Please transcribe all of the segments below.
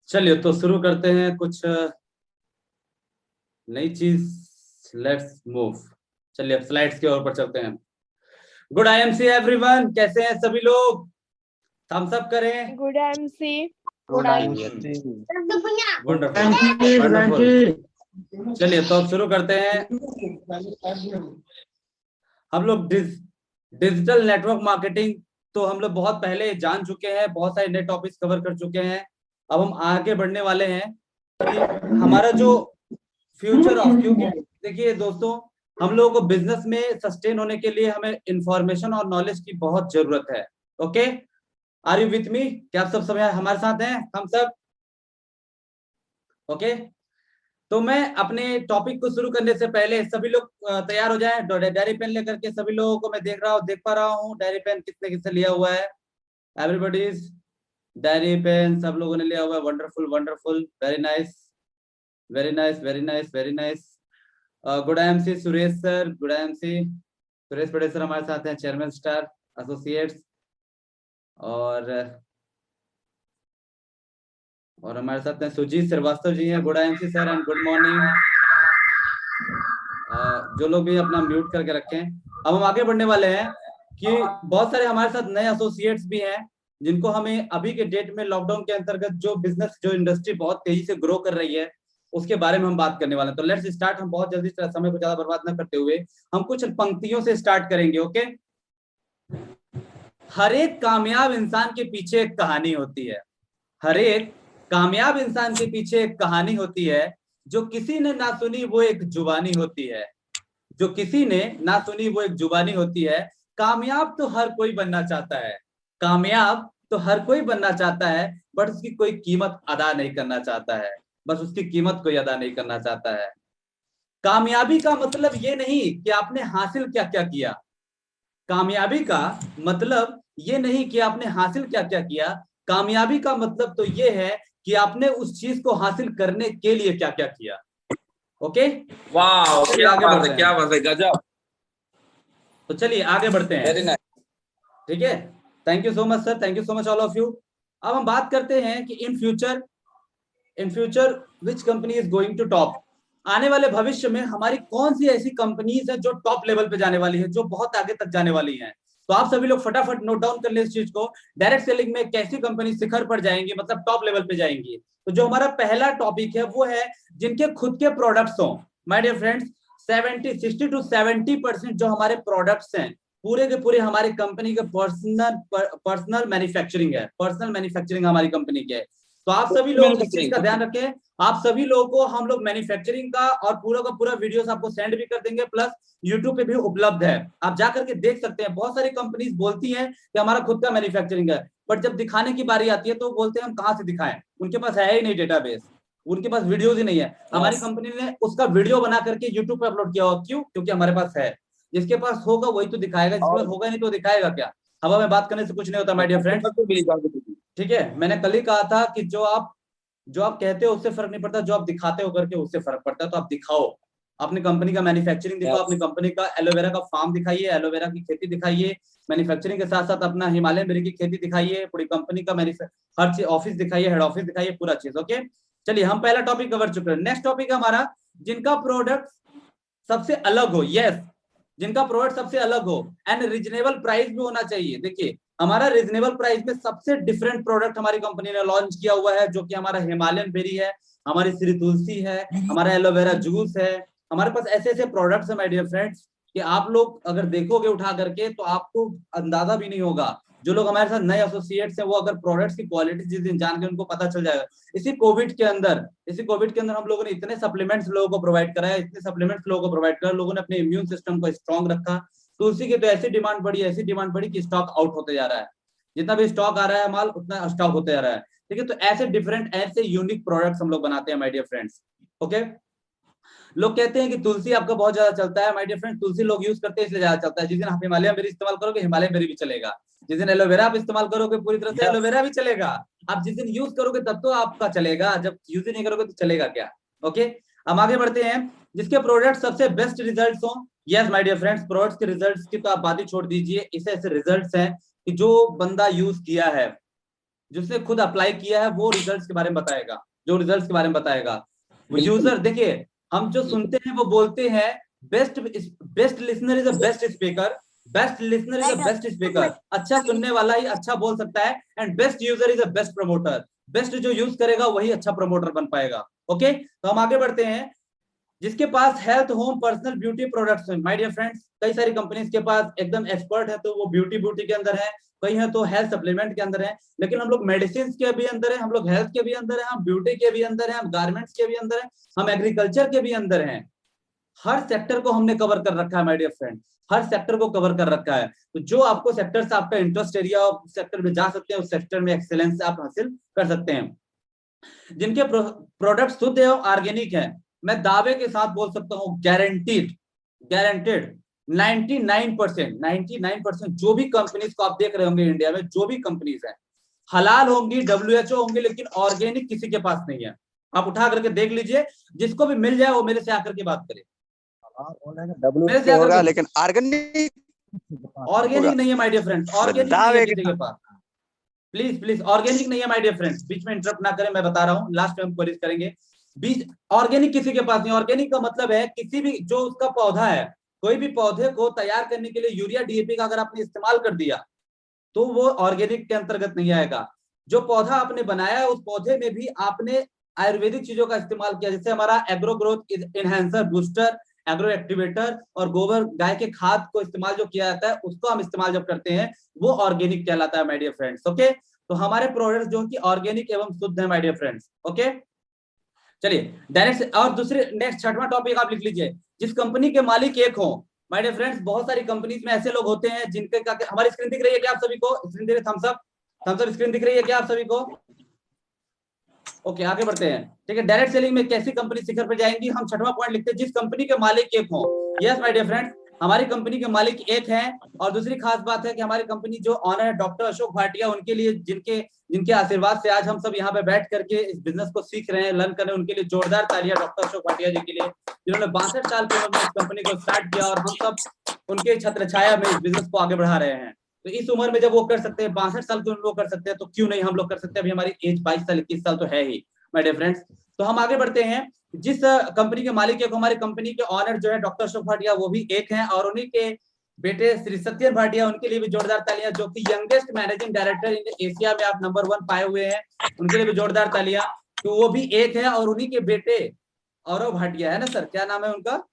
चलिए तो शुरू करते हैं कुछ नई चीज। Let's move. चलिए अब स्लाइड्स के ओर पर चलते हैं। गुड आईएमसी एवरीवन, कैसे हैं सभी लोग? थम्स अप करें। Good MC. Good wonderful wonderful. चलिए तो अब शुरू करते हैं। हम लोग डिजिटल नेटवर्क मार्केटिंग तो हम लोग बहुत पहले जान चुके हैं, बहुत सारे नए टॉपिक्स कवर कर चुके हैं। अब हम आगे बढ़ने वाले हैं कि हमारा जो फ्यूचर ऑफ, क्योंकि देखिए दोस्तों, हम लोगों को बिजनेस में सस्टेन होने के लिए हमें इंफॉर्मेशन और नॉलेज की बहुत जरूरत है। Okay, are you with me? क्या आप सब समय हमारे साथ हैं? हम सब ओके? तो मैं अपने टॉपिक को शुरू करने से पहले सभी लोग तैयार हो जाएं। डायरी पेन लेकर के सभी लोगों को मैं देख पा रहा हूँ। डायरी पेन किसने किसने लिया हुआ है? एवरीबॉडी इज डायरी पेन सब लोगों ने लिया हुआ है। Wonderful wonderful, very nice very nice very nice very nice. Good IMC Suresh sir, good IMC Suresh Patel sir हमारे साथ हैं, चेयरमैन स्टार एसोसिएट्स। और हमारे साथ हैं सुजीत श्रीवास्तव जी हैं। Good IMC sir and good morning. जो लोग भी अपना म्यूट करके रखें। अब हम आगे बढ़ने वाले हैं कि बहुत सारे हमारे साथ नए एसोसिएट्स भी हैं जिनको हमें अभी के डेट में लॉकडाउन के अंतर्गत जो बिजनेस जो इंडस्ट्री बहुत तेजी से ग्रो कर रही है उसके बारे में हम बात करने वाले हैं। तो लेट्स स्टार्ट। हम बहुत जल्दी समय को ज्यादा बर्बाद न करते हुए हम कुछ पंक्तियों से स्टार्ट करेंगे। ओके, हर एक कामयाब इंसान के पीछे एक कहानी होती है। हर एक कामयाब इंसान के पीछे एक कहानी होती है। जो किसी ने ना सुनी वो एक जुबानी होती है। जो किसी ने ना सुनी वो एक जुबानी होती है। कामयाब तो हर कोई बनना चाहता है। कामयाब तो हर कोई बनना चाहता है, बट उसकी कोई कीमत अदा नहीं करना चाहता है। बस उसकी कीमत कोई अदा नहीं करना चाहता है। कामयाबी का मतलब ये नहीं कि आपने हासिल क्या क्या किया। कामयाबी का मतलब ये नहीं कि आपने हासिल क्या क्या किया। कामयाबी का मतलब तो ये है कि आपने उस चीज को हासिल करने के लिए क्या क्या किया। ओके, वाह, क्या बात है, क्या बात है, गजब। तो चलिए आगे बढ़ते हैं। Very nice. ठीक है, thank you so much sir, thank you so much all of you. अब हम बात करते हैं कि in future which company is going to top. आने वाले भविष्य में हमारी कौन सी ऐसी कंपनीज है जो टॉप लेवल पे जाने वाली है, जो बहुत आगे तक जाने वाली हैं। तो आप सभी लोग फटाफट नोट डाउन कर ले इस चीज को। डायरेक्ट सेलिंग में कैसी कंपनी शिखर पर जाएंगी, मतलब टॉप लेवल पे जाएंगी। तो जो हमारा पहला टॉपिक है वो है जिनके खुद के प्रोडक्ट्स हो। माय डियर फ्रेंड्स, 60 to 70% जो हमारे प्रोडक्ट्स हैं पूरे के पूरे हमारी कंपनी के पर्सनल मैन्युफैक्चरिंग है। पर्सनल मैन्युफैक्चरिंग हमारी कंपनी के। तो आप सभी लोग इस चीज का ध्यान रखें। आप सभी लोगों को हम लोग मैन्युफैक्चरिंग का और पूरा का पूरा वीडियोस आपको सेंड भी कर देंगे, प्लस यूट्यूब पे भी उपलब्ध है, आप जाकर के देख सकते हैं। बहुत सारी कंपनीज बोलती हैं कि हमारा खुद का मैन्युफैक्चरिंग है, बट जब दिखाने की बारी आती है तो बोलते हैं हम कहाँ से दिखाएं, उनके पास है ही नहीं डेटाबेस, उनके पास वीडियोज ही नहीं है। हमारी कंपनी ने उसका वीडियो बना करके यूट्यूब पे अपलोड किया हुआ। क्यों? क्योंकि हमारे पास है। जिसके पास होगा वही तो दिखाएगा, जिसके पास होगा नहीं तो दिखाएगा क्या? हवा में बात करने से कुछ नहीं होता माय डियर फ्रेंड्स। ठीक है, मैंने कल ही कहा था कि जो आप कहते हो उससे फर्क नहीं पड़ता, जो आप दिखाते हो करके उससे फर्क पड़ता है। तो आप दिखाओ, अपनी कंपनी का मैन्युफैक्चरिंग दिखाओ, अपनी कंपनी का एलोवेरा का फार्म दिखाइए, एलोवेरा की खेती दिखाइए, मैन्युफैक्चरिंग के साथ साथ अपना हिमालयन बेरी की खेती दिखाइए, पूरी कंपनी का हर चीज ऑफिस दिखाइए, हेड ऑफिस दिखाइए, पूरा चीज। ओके, चलिए हम पहला टॉपिक कवर चुके हैं। नेक्स्ट टॉपिक हमारा जिनका प्रोडक्ट सबसे अलग हो। यस, जिनका प्रोडक्ट सबसे अलग हो एंड रीजनेबल प्राइस भी होना चाहिए। देखिए हमारा रीजनेबल प्राइस में सबसे डिफरेंट प्रोडक्ट हमारी कंपनी ने लॉन्च किया हुआ है, जो कि हमारा हिमालयन बेरी है, हमारी श्री तुलसी है, हमारा एलोवेरा जूस है। हमारे पास ऐसे ऐसे प्रोडक्ट्स है माय डियर फ्रेंड्स कि आप लोग अगर देखोगे उठा करके तो आपको अंदाजा भी नहीं होगा। जो लोग हमारे साथ नए एसोसिएट्स हैं वो अगर प्रोडक्ट्स की क्वालिटी जिस दिन जान के उनको पता चल जाएगा। इसी कोविड के अंदर हम लोगों ने इतने सप्लीमेंट्स लोगों को प्रोवाइड कराया, इतने सप्लीमेंट्स लोगों को प्रोवाइड करा, लोगों ने अपने इम्यून सिस्टम को स्ट्रॉन्ग रखा। तुलसी की तो ऐसी डिमांड बढ़ी कि स्टॉक आउट होते जा रहा है। जितना भी स्टॉक आ रहा है माल उतना स्टॉक होते जा रहा है। ठीक है, तो ऐसे डिफरेंट ऐसे यूनिक प्रोडक्ट्स हम लोग बनाते हैं माय डियर फ्रेंड्स। ओके, लोग कहते हैं कि तुलसी आपका बहुत ज्यादा चलता है। माय डियर फ्रेंड, तुलसी लोग यूज करते हैं इसलिए ज्यादा चलता है। जिस दिन आप हिमालयन बेरी इस्तेमाल करोगे हिमालयन बेरी भी चलेगा, जिस दिन एलोवेरा आप इस्तेमाल करोगे पूरी तरह से एलोवेरा भी चलेगा। आप जिस दिन यूज करोगे तब तो आपका चलेगा, जब यूज ही नहीं करोगे तो चलेगा क्या? ओके, हम आगे बढ़ते हैं। जिसके प्रोडक्ट सबसे बेस्ट रिजल्ट्स हो। Yes my dear friends, products के रिजल्ट्स की तो आप बात ही छोड़ दीजिए। ऐसे ऐसे रिजल्ट्स हैं कि जो बंदा यूज किया है जिसने खुद अप्लाई किया है वो रिजल्ट्स के बारे में बताएगा, जो रिजल्ट्स के बारे में बताएगा। बिल्कुल यूजर देखिए, हम जो सुनते हैं वो बोलते हैं best best listener is a best speaker, best listener is a best speaker. अच्छा सुनने वाला ही अच्छा बोल सकता है, and best user is a best promoter. Best जो यूज करेगा वही अच्छा प्रमोटर बन पाएगा। ओके, तो हम आगे बढ़ते हैं। जिसके पास health, home, personal beauty products है, माय डियर फ्रेंड्स, कई सारी कंपनीज के पास एकदम एक्सपर्ट है, तो वो ब्यूटी ब्यूटी के अंदर है, कई है तो हेल्थ सप्लीमेंट के अंदर है, लेकिन हम लोग मेडिसिन के भी अंदर है, हम लोग हेल्थ के भी अंदर है, हम ब्यूटी के भी अंदर है, हम गारमेंट्स के भी अंदर है, हम एग्रीकल्चर के भी अंदर हैं। हर सेक्टर को हमने कवर कर रखा है माय डियर फ्रेंड, हर सेक्टर को कवर कर रखा है। तो जो आपको सेक्टर से आपका इंटरेस्ट एरिया, उस सेक्टर में जा सकते हैं, उस सेक्टर में एक्सेलेंस आप हासिल कर सकते हैं। जिनके प्रोडक्ट शुद्ध एवं ऑर्गेनिक है, मैं दावे के साथ बोल सकता हूं, गारंटीड, गारंटेड 99% जो भी कंपनीज को आप देख रहे होंगे इंडिया में, जो भी कंपनीज है हलाल होंगी, WHO होंगी, लेकिन ऑर्गेनिक किसी के पास नहीं है। आप उठा करके देख लीजिए, जिसको भी मिल जाए वो मेरे से आकर के बात करे। मेरे से होगा, आकर लेकिन ऑर्गेनिक ऑर्गेनिक नहीं है माय डियर फ्रेंड्स, ऑर्गेनिक नहीं है किसी के पास। प्लीज प्लीज, ऑर्गेनिक नहीं है माय डियर फ्रेंड्स, बीच में इंटरप्ट ना करें, मैं बता रहा हूँ, लास्ट में हम क्वेरीज करेंगे। बीच ऑर्गेनिक किसी के पास नहीं। ऑर्गेनिक का मतलब है किसी भी जो उसका पौधा है, कोई भी पौधे को तैयार करने के लिए यूरिया DAP का अगर आपने इस्तेमाल कर दिया तो वो ऑर्गेनिक के अंतर्गत नहीं आएगा। जो पौधा आपने बनाया है उस पौधे में भी आपने आयुर्वेदिक चीजों का इस्तेमाल किया, जैसे हमारा agro growth enhancer, booster, agro activator और गोबर गाय के खाद को इस्तेमाल जो किया जाता है, उसको हम इस्तेमाल जब करते हैं वो ऑर्गेनिक कहलाता है माय डियर फ्रेंड्स। ओके, तो हमारे प्रोडक्ट जो कि ऑर्गेनिक एवं शुद्ध है माय डियर फ्रेंड्स। ओके, चलिए डायरेक्ट और दूसरे नेक्स्ट छठवां टॉपिक आप लिख लीजिए, जिस कंपनी के मालिक एक हो। माय डियर फ्रेंड्स, बहुत सारी कंपनीज में ऐसे लोग होते हैं जिनके हमारी स्क्रीन दिख रही है क्या आप सभी को? स्क्रीन दिख रही है, थम्स अप स्क्रीन दिख रही है क्या आप सभी को? ओके, आगे बढ़ते हैं। ठीक है, डायरेक्ट सेलिंग में कैसी कंपनी शिखर पर जाएंगी? हम छठवां पॉइंट लिखते हैं, जिस कंपनी के मालिक एक हो। यस माय डियर फ्रेंड्स, हमारी कंपनी के मालिक एक हैं, और दूसरी खास बात है कि हमारी कंपनी जो ऑनर है डॉक्टर अशोक भाटिया, उनके लिए जिनके आशीर्वाद से आज हम सब यहाँ पे बैठ करके इस बिजनेस को सीख रहे हैं, लर्न कर रहे हैं, उनके लिए जोरदार तालियां डॉक्टर अशोक भाटिया जी के लिए, जिन्होंने 62 साल की उम्र में इस कंपनी को स्टार्ट किया, और हम सब उनके छत्र छाया में इस बिजनेस को आगे बढ़ा रहे हैं। तो इस उम्र में जब वो कर सकते हैं, 62 साल की उम्र वो कर सकते हैं, तो क्यों नहीं हम लोग कर सकते हैं? अभी हमारी एज 22 साल 21 साल तो है ही माय डियर फ्रेंड्स। तो हम आगे बढ़ते हैं। जिस कंपनी के मालिक एक, हमारी कंपनी के ऑनर जो है डॉक्टर अशोक भाटिया, वो भी एक हैं, और उन्हीं के बेटे श्री सत्यन भाटिया, उनके लिए भी जोरदार तालियां, जो कि youngest managing director in Asia में आप नंबर 1 पाए हुए हैं, उनके लिए भी जोरदार तालियां। तो वो भी एक है, और उन्हीं के बेटे औरव भाटिया है ना सर, क्या नाम है उनका?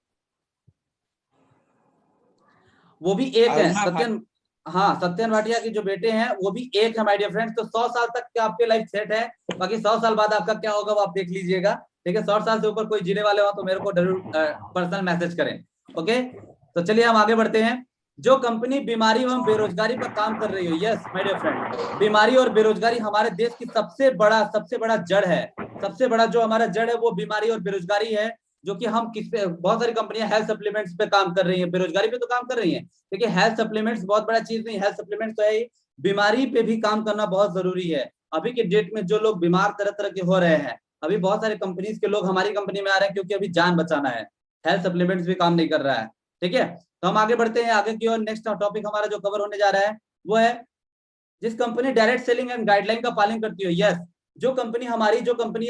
वो भी एक है, सत्यन, हाँ सत्यन भाटिया के जो बेटे हैं वो भी एक है माय डियर फ्रेंड्स। तो 100 साल तक के आपके लाइफ सेट है, बाकी 100 साल बाद आपका क्या होगा वो आप देख लीजिएगा। ठीक है, 100 साल से ऊपर कोई जीने वाले हो तो मेरे को जरूर पर्सनल मैसेज करें। ओके, तो चलिए हम आगे बढ़ते हैं। जो कंपनी बीमारी एवं बेरोजगारी पर काम कर रही हो, यस माय डियर फ्रेंड, बीमारी और बेरोजगारी हमारे देश की सबसे बड़ा जड़ है। सबसे बड़ा जो हमारा जड़ है वो बीमारी और बेरोजगारी है, जो कि हम किस पे, बहुत सारी कंपनियां हेल्थ सप्लीमेंट्स पे काम कर रही हैं, बेरोजगारी पे तो काम कर रही हैं। देखिए हेल्थ सप्लीमेंट्स बहुत बड़ा चीज नहीं, हेल्थ सप्लीमेंट्स तो है ही, बीमारी पे भी काम करना बहुत जरूरी है। अभी के डेट में जो लोग बीमार तरह तरह के हो रहे हैं, अभी बहुत सारे कंपनीज के लोग हमारी कंपनी में आ रहे हैं, क्योंकि अभी जान बचाना है, हेल्थ सप्लीमेंट्स भी काम नहीं कर रहा है। ठीक है, तो हम आगे बढ़ते हैं आगे की ओर। नेक्स्ट टॉपिक हमारा जो कवर होने जा रहा है वो है, जिस company direct selling and guideline का पालन करती हो। यस, जो कंपनी है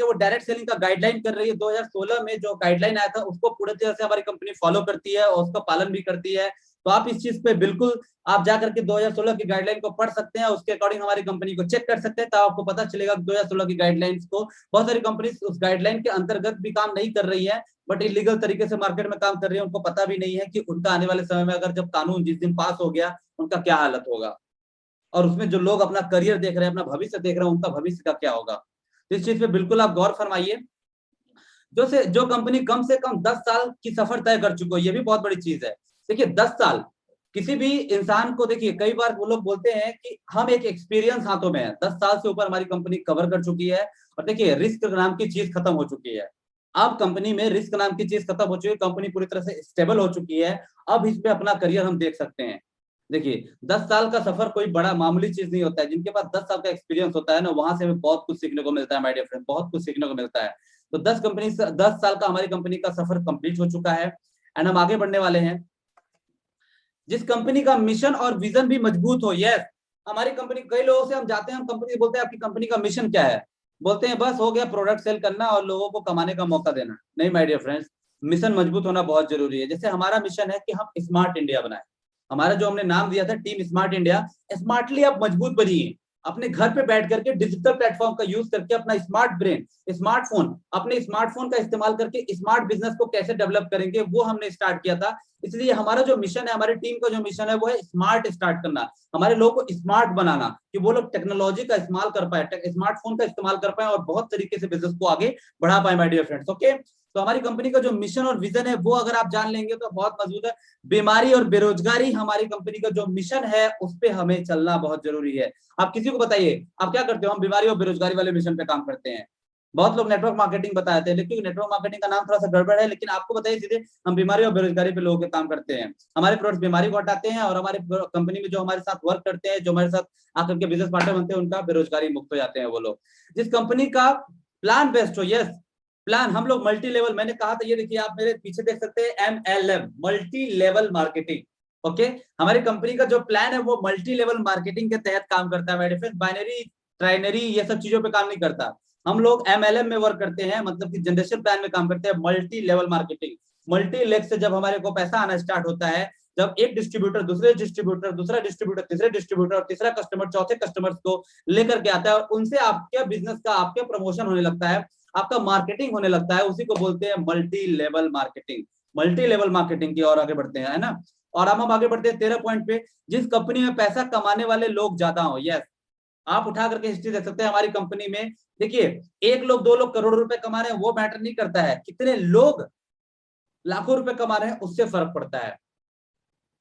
वो डायरेक्ट सेलिंग का गाइडलाइन कर रही है। 2016 में जो गाइडलाइन आया था उसको पूरी तरह से हमारी कंपनी फॉलो करती है और उसका पालन भी करती है। तो आप इस चीज पे बिल्कुल आप जाकर के 2016 की गाइडलाइन को पढ़ सकते हैं, उसके अकॉर्डिंग हमारी कंपनी को चेक कर सकते हैं, तो आपको पता चलेगा कि 2016 की गाइडलाइंस को, बहुत सारी कंपनी उस गाइडलाइन के अंतर्गत भी काम नहीं कर रही है, बट इलीगल तरीके से मार्केट में काम कर रही है। उनको पता भी नहीं है कि उनका आने वाले समय में अगर जब कानून जिस दिन पास हो गया उनका क्या हालत होगा, और उसमें जो लोग अपना करियर देख रहे हैं, अपना भविष्य देख रहे हैं, उनका भविष्य का क्या होगा। तो इस चीज पे बिल्कुल आप गौर फरमाइए। जो कंपनी कम से कम 10 साल की सफर तय कर चुकी है, ये भी बहुत बड़ी चीज है। देखिए 10 साल किसी भी इंसान को, देखिए कई बार वो लोग बोलते हैं कि हम एक एक्सपीरियंस हाथों में है, 10 साल से ऊपर हमारी कंपनी कवर कर चुकी है, और देखिए रिस्क नाम की चीज खत्म हो चुकी है। अब कंपनी में रिस्क नाम की चीज खत्म हो चुकी है, कंपनी पूरी तरह से स्टेबल हो चुकी है। अब इसमें अपना करियर हम देख सकते हैं। देखिए 10 साल का सफर कोई बड़ा मामूली चीज नहीं होता है। जिनके पास 10 साल का एक्सपीरियंस होता है ना, वहां से हमें बहुत कुछ सीखने को मिलता है माय डियर फ्रेंड, बहुत कुछ सीखने को मिलता है। तो 10 साल का हमारी कंपनी का सफर कंप्लीट हो चुका है, एंड हम आगे बढ़ने वाले हैं। जिस कंपनी का मिशन और विजन भी मजबूत हो, यस, हमारी कंपनी, कई लोगों से हम जाते हैं, हम कंपनी से बोलते हैं आपकी कंपनी का मिशन क्या है, बोलते हैं बस हो गया प्रोडक्ट सेल करना और लोगों को कमाने का मौका देना। नहीं माय डियर फ्रेंड्स, मिशन मजबूत होना बहुत जरूरी है। जैसे हमारा मिशन है कि हम स्मार्ट इंडिया बनाए, हमारा जो हमने नाम दिया था टीम स्मार्ट इंडिया, स्मार्टली आप मजबूत बनिए, अपने घर पे बैठ करके डिजिटल प्लेटफॉर्म का यूज करके अपना स्मार्ट ब्रेन, स्मार्टफोन, अपने स्मार्टफोन का इस्तेमाल करके स्मार्ट बिजनेस को कैसे डेवलप करेंगे, वो हमने स्टार्ट किया था। इसलिए हमारा जो मिशन है, हमारी टीम का जो मिशन है वो है स्मार्ट स्टार्ट करना, हमारे लोगों को स्मार्ट बनाना, कि वो लोग टेक्नोलॉजी का इस्तेमाल कर पाए, स्मार्टफोन का इस्तेमाल कर पाए और बहुत तरीके से बिजनेस को आगे बढ़ा पाए माय डियर फ्रेंड्स। ओके, तो हमारी कंपनी का जो मिशन और विजन है वो अगर आप जान लेंगे तो बहुत मजबूत है। बीमारी और बेरोजगारी हमारी कंपनी का जो मिशन है उस पे हमें चलना बहुत जरूरी है। आप किसी को बताइए आप क्या करते हो? हम बीमारी और बेरोजगारी वाले मिशन पे काम करते हैं। बहुत लोग नेटवर्क मार्केटिंग बताते हैं, लेकिन नेटवर्क मार्केटिंग का नाम थोड़ा सा गड़बड़ है, लेकिन आपको बताइए सीधे, हम बीमारी और बेरोजगारी पे लोगों के काम करते हैं। हमारे प्रोडक्ट बीमारी को हटाते हैं और हमारे कंपनी में जो हमारे साथ वर्क करते हैं, जो हमारे साथ आकर के बिजनेस पार्टनर बनते हैं, उनका बेरोजगारी मुक्त हो जाते हैं वो लोग। जिस कंपनी का प्लान बेस्ट हो, यस प्लान, हम लोग मल्टी लेवल, मैंने कहा था, ये देखिए आप मेरे पीछे देख सकते हैं MLM, multi level marketing. Okay, हमारी कंपनी का जो प्लान है वो मल्टी लेवल मार्केटिंग के तहत काम करता है। मेरे फ्रेंड बाइनरी ट्राइनरी ये सब चीजों पे काम नहीं करता, हम लोग MLM में वर्क करते हैं, मतलब कि जनरेशन प्लान में काम करते हैं, multi level marketing. Multi leg से जब हमारे को पैसा आना स्टार्ट होता है, जब एक डिस्ट्रीब्यूटर दूसरे डिस्ट्रीब्यूटर, दूसरा डिस्ट्रीब्यूटर तीसरे डिस्ट्रीब्यूटर और तीसरा कस्टमर चौथे कस्टमर्स को लेकर के आता है और उनसे आपके बिजनेस का, आपके प्रमोशन होने लगता है, आपका मार्केटिंग होने लगता है, उसी को बोलते हैं multi level marketing. Multi level marketing की और आगे बढ़ते हैं, है ना। और हम आगे बढ़ते हैं 13 पॉइंट पे, जिस कंपनी में पैसा कमाने वाले लोग ज्यादा हो। यस, आप उठा करके हिस्ट्री देख सकते हैं हमारी कंपनी में। देखिए, एक लोग दो लोग करोड़ों रुपए कमा रहे हैं वो मैटर नहीं करता है, कितने लोग लाखों रुपए कमा रहे हैं उससे फर्क पड़ता है।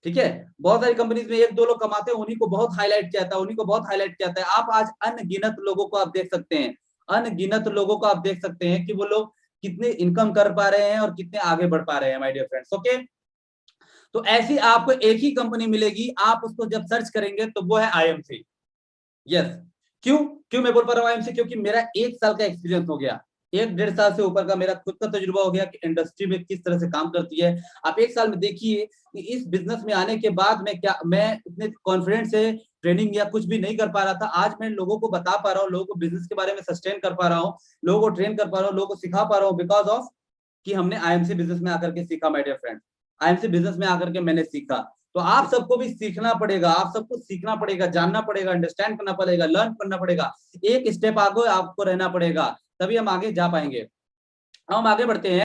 ठीक है, बहुत सारी कंपनीज में एक दो लोग कमाते हैं, उन्हीं को बहुत हाईलाइट किया जाता है, उन्हीं को बहुत हाईलाइट किया जाता है। आप आज अनगिनत लोगों को आप देख सकते हैं, अनगिनत लोगों को आप देख सकते हैं कि वो लोग कितने इनकम कर पा रहे हैं और कितने आगे बढ़ पा रहे हैं माय डियर फ्रेंड्स। ओके, तो ऐसी आपको एक ही कंपनी मिलेगी, आप उसको जब सर्च करेंगे तो वो है IMC। यस, क्यों क्यों मैं बोल पा रहा हूँ IMC? क्योंकि मेरा 1 साल का एक्सपीरियंस हो गया, 1-1.5 साल से ऊपर का मेरा खुद का तजुर्बा हो गया कि इंडस्ट्री में किस तरह से काम करती है। आप 1 साल में देखिए कि इस बिजनेस में आने के बाद मैं इतने कॉन्फिडेंस से ट्रेनिंग या कुछ भी नहीं कर पा रहा था, आज मैं लोगों को बता पा रहा हूँ, लोगों को बिजनेस के बारे में सस्टेन कर पा रहा हूँ, लोगों को ट्रेन कर पा रहा हूँ, लोगों को सिखा पा रहा हूँ, बिकॉज ऑफ कि हमने IMC बिजनेस में आकर के सीखा my dear friend. IMC business में आकर के मैंने सीखा, तो आप सबको भी सीखना पड़ेगा, आप सबको सीखना पड़ेगा, जानना पड़ेगा, अंडरस्टैंड करना पड़ेगा, लर्न करना पड़ेगा, एक स्टेप आगे आपको रहना पड़ेगा, तभी हम आगे जा पाएंगे। हम आगे बढ़ते हैं।